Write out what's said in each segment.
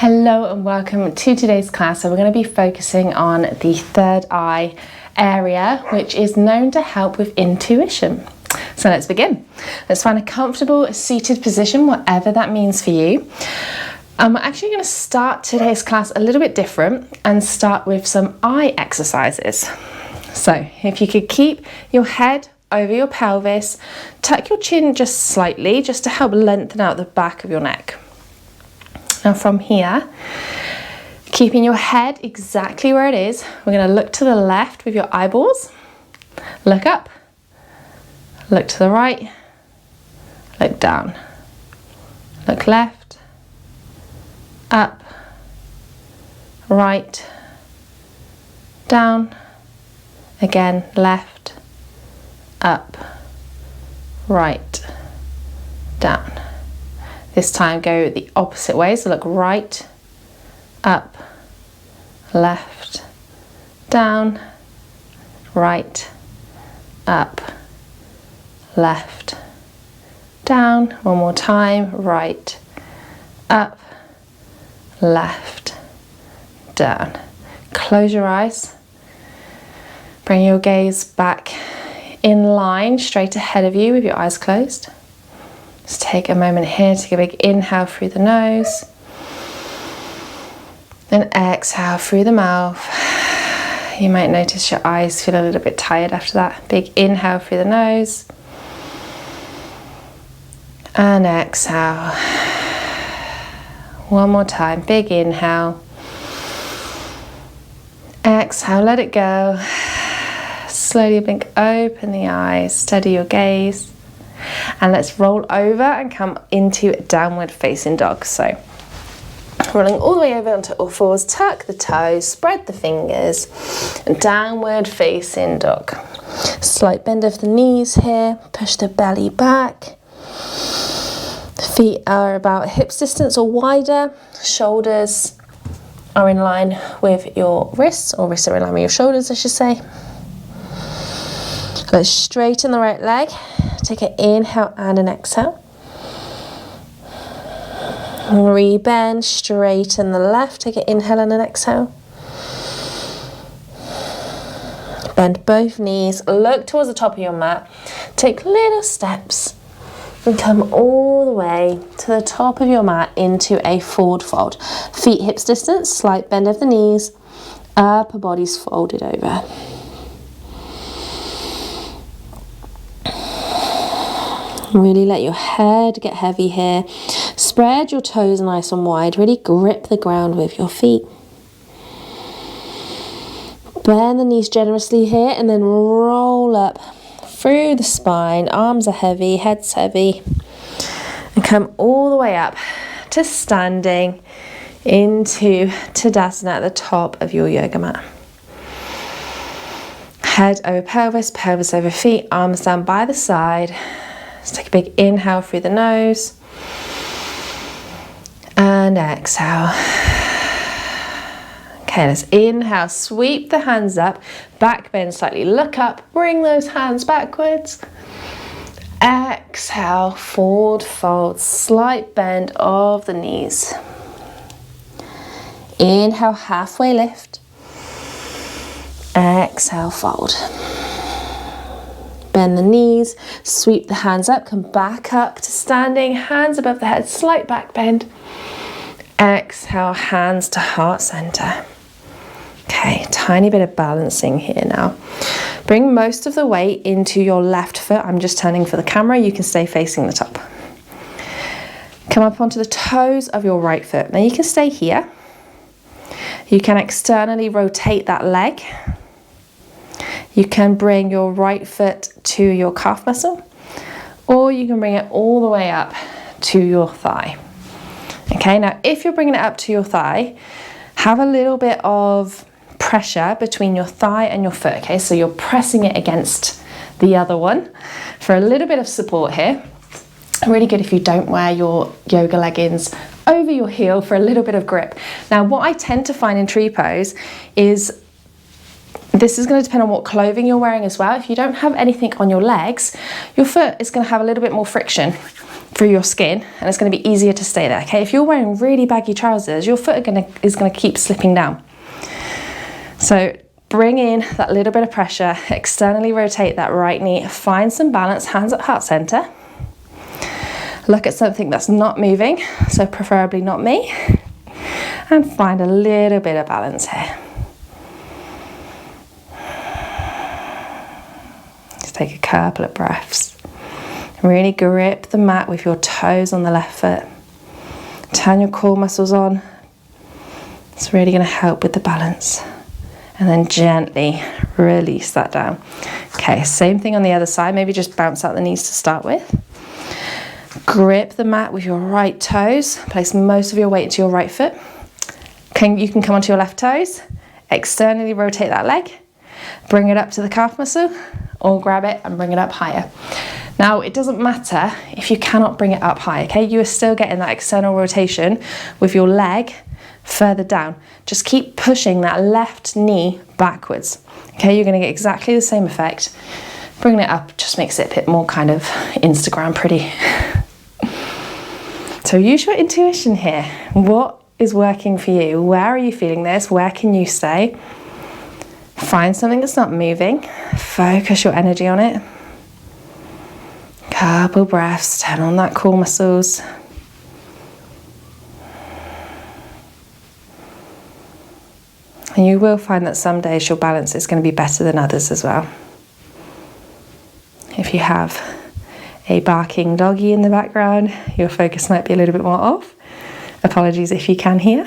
Hello and welcome to today's class. So we're going to be focusing on the third eye area, which is known to help with intuition. So let's begin. Let's find a comfortable seated position, whatever that means for you. We're actually going to start today's class a little bit different and start with some eye exercises. So if you could keep your head over your pelvis, tuck your chin just slightly, just to help lengthen out the back of your neck. Now from here, keeping your head exactly where it is, we're going to look to the left with your eyeballs, look up, look to the right, look down, look left, up, right, down, again left, up, right, down. This time go the opposite way, so look right, up, left, down, right, up, left, down. One more time, right, up, left, down. Close your eyes. Bring your gaze back in line, straight ahead of you with your eyes closed. Just take a moment here to take a big inhale through the nose. Then exhale through the mouth. You might notice your eyes feel a little bit tired after that. Big inhale through the nose. And exhale. One more time. Big inhale. Exhale, let it go. Slowly blink open the eyes. Steady your gaze. And let's roll over and come into downward facing dog. So rolling all the way over onto all fours, tuck the toes, spread the fingers, and downward facing dog. Slight bend of the knees here, push the belly back. The feet are about hips distance or wider, shoulders are in line with your wrists, or wrists are in line with your shoulders, I should say. Let's straighten the right leg. Take an inhale and an exhale. Rebend, straighten the left. Take an inhale and an exhale. Bend both knees. Look towards the top of your mat. Take little steps and come all the way to the top of your mat into a forward fold. Feet hips distance, slight bend of the knees. Upper body's folded over. Really let your head get heavy here. Spread your toes nice and wide. Really grip the ground with your feet. Bend the knees generously here and then roll up through the spine. Arms are heavy, head's heavy. And come all the way up to standing into Tadasana at the top of your yoga mat. Head over pelvis, pelvis over feet, arms down by the side. Let's take a big inhale through the nose and exhale. Okay, let's inhale, sweep the hands up, back bend slightly, look up, bring those hands backwards. Exhale, forward fold, slight bend of the knees. Inhale, halfway lift. Exhale, fold. Bend the knees, sweep the hands up, come back up to standing, hands above the head, slight back bend. Exhale, hands to heart center. Okay, tiny bit of balancing here now. Bring most of the weight into your left foot. I'm just turning for the camera, you can stay facing the top. Come up onto the toes of your right foot. Now you can stay here. You can externally rotate that leg. You can bring your right foot to your calf muscle, or you can bring it all the way up to your thigh. Okay, now if you're bringing it up to your thigh, have a little bit of pressure between your thigh and your foot, okay? So you're pressing it against the other one for a little bit of support here. Really good if you don't wear your yoga leggings over your heel for a little bit of grip. Now, what I tend to find in tree pose is this is going to depend on what clothing you're wearing as well. If you don't have anything on your legs, your foot is going to have a little bit more friction through your skin, and it's going to be easier to stay there. Okay, if you're wearing really baggy trousers, your foot is going to keep slipping down. So bring in that little bit of pressure, externally rotate that right knee, find some balance, hands at heart center. Look at something that's not moving, so preferably not me, and find a little bit of balance here. Just take a couple of breaths. Really grip the mat with your toes on the left foot. Turn your core muscles on. It's really going to help with the balance. And then gently release that down. Okay, same thing on the other side. Maybe just bounce out the knees to start with. Grip the mat with your right toes. Place most of your weight into your right foot. You can come onto your left toes. Externally rotate that leg. Bring it up to the calf muscle, or grab it and bring it up higher. Now, it doesn't matter if you cannot bring it up high, okay? You are still getting that external rotation with your leg further down. Just keep pushing that left knee backwards, okay? You're gonna get exactly the same effect. Bringing it up just makes it a bit more kind of Instagram pretty. So use your intuition here. What is working for you? Where are you feeling this? Where can you stay? Find something that's not moving. Focus your energy on it. Couple breaths, turn on that core muscles. And you will find that some days your balance is going to be better than others as well. If you have a barking doggy in the background, your focus might be a little bit more off. Apologies if you can hear.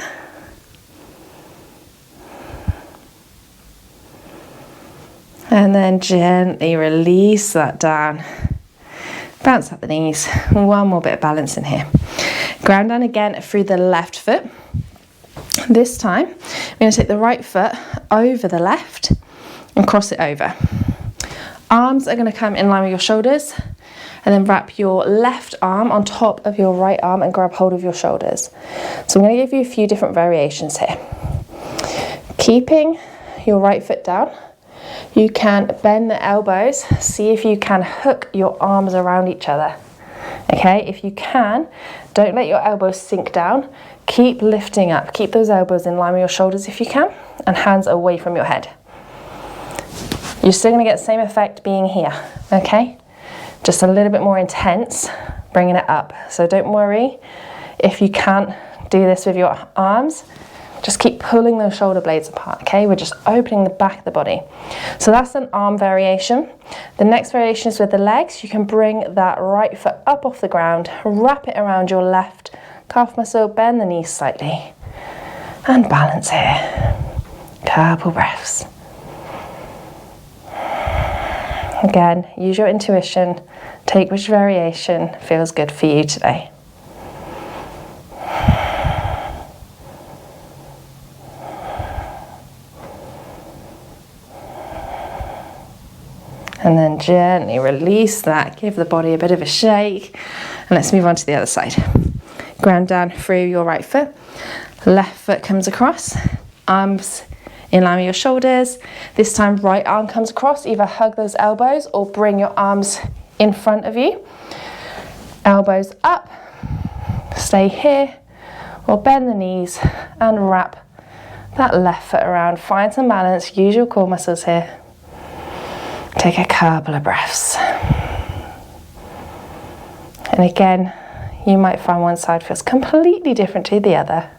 And then gently release that down. Bounce up the knees. One more bit of balance in here. Ground down again through the left foot. This time, I'm going to take the right foot over the left and cross it over. Arms are going to come in line with your shoulders, and then wrap your left arm on top of your right arm and grab hold of your shoulders. So I'm going to give you a few different variations here. Keeping your right foot down, you can bend the elbows, see if you can hook your arms around each other. Okay, if you can, don't let your elbows sink down. Keep lifting up, keep those elbows in line with your shoulders if you can, and hands away from your head. You're still going to get the same effect being here, okay? Just a little bit more intense, bringing it up. So don't worry if you can't do this with your arms. Just keep pulling those shoulder blades apart, okay? We're just opening the back of the body. So that's an arm variation. The next variation is with the legs. You can bring that right foot up off the ground, wrap it around your left calf muscle, bend the knees slightly, and balance here. Couple breaths. Again, use your intuition. Take which variation feels good for you today. And then gently release that, give the body a bit of a shake, and let's move on to the other side. Ground down through your right foot, left foot comes across, arms in line with your shoulders. This time right arm comes across, either hug those elbows or bring your arms in front of you. Elbows up, stay here, or bend the knees and wrap that left foot around. Find some balance, use your core muscles here. Take a couple of breaths. And again, you might find one side feels completely different to the other.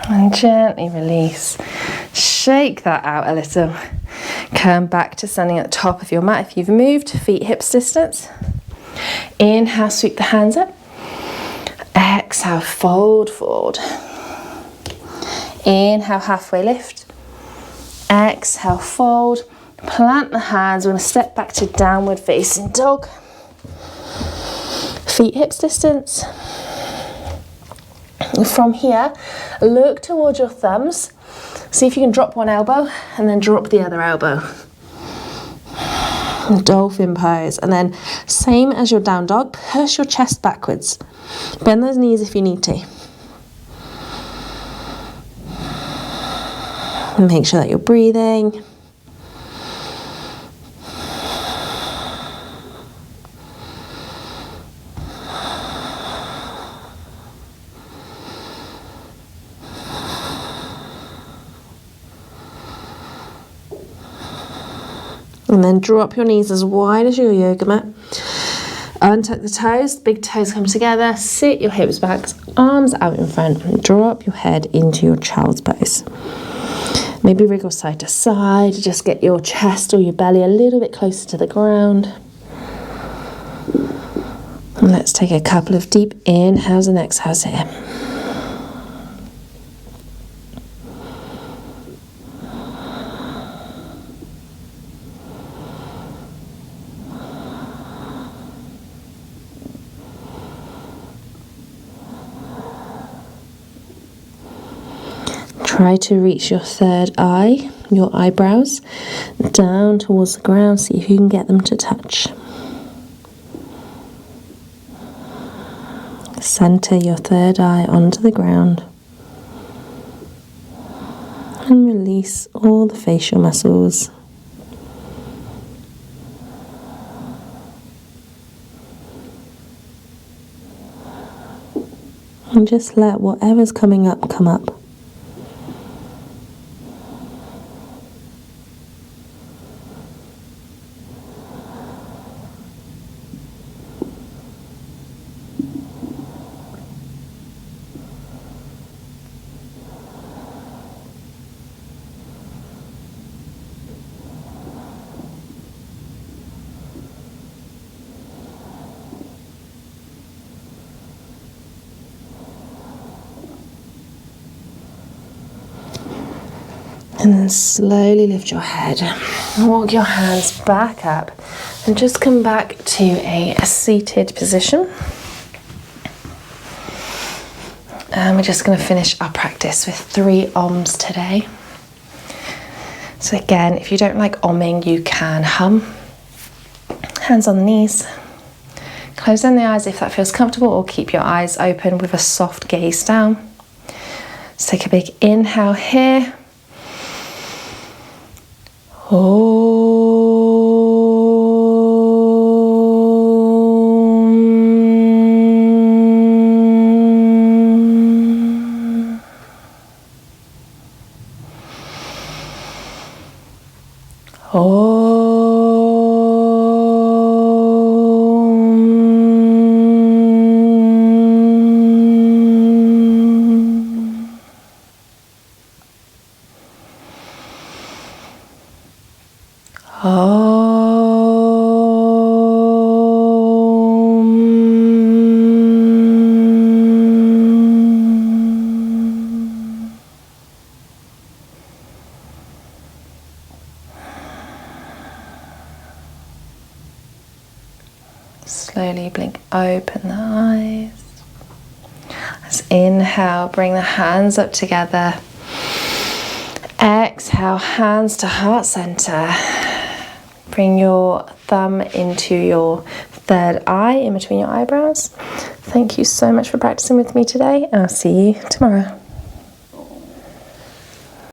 And gently release. Shake that out a little. Come back to standing at the top of your mat if you've moved, feet hips distance. Inhale, sweep the hands up. Exhale, fold forward. Inhale, halfway lift. Exhale, fold. Plant the hands. We're going to step back to downward facing dog. Feet hips distance. From here, look towards your thumbs. See if you can drop one elbow and then drop the other elbow. Dolphin pose. And then same as your down dog, push your chest backwards. Bend those knees if you need to. And make sure that you're breathing. And then drop your knees as wide as your yoga mat. Untuck the toes, big toes come together, sit your hips back, arms out in front, and drop your head into your child's pose. Maybe wriggle side to side, just get your chest or your belly a little bit closer to the ground. And let's take a couple of deep inhales and exhales here. Try to reach your third eye, your eyebrows, down towards the ground. See if you can get them to touch. Center your third eye onto the ground. And release all the facial muscles. And just let whatever's coming up come up. And then slowly lift your head, walk your hands back up, and just come back to a seated position. And we're just going to finish our practice with 3 Oms today. So again, if you don't like omming, you can hum. Hands on the knees. Close down the eyes if that feels comfortable, or keep your eyes open with a soft gaze down. Let's take a big inhale here. Slowly blink open the eyes. Let's inhale, bring the hands up together. Exhale, hands to heart center. Bring your thumb into your third eye in between your eyebrows. Thank you so much for practicing with me today. I'll see you tomorrow.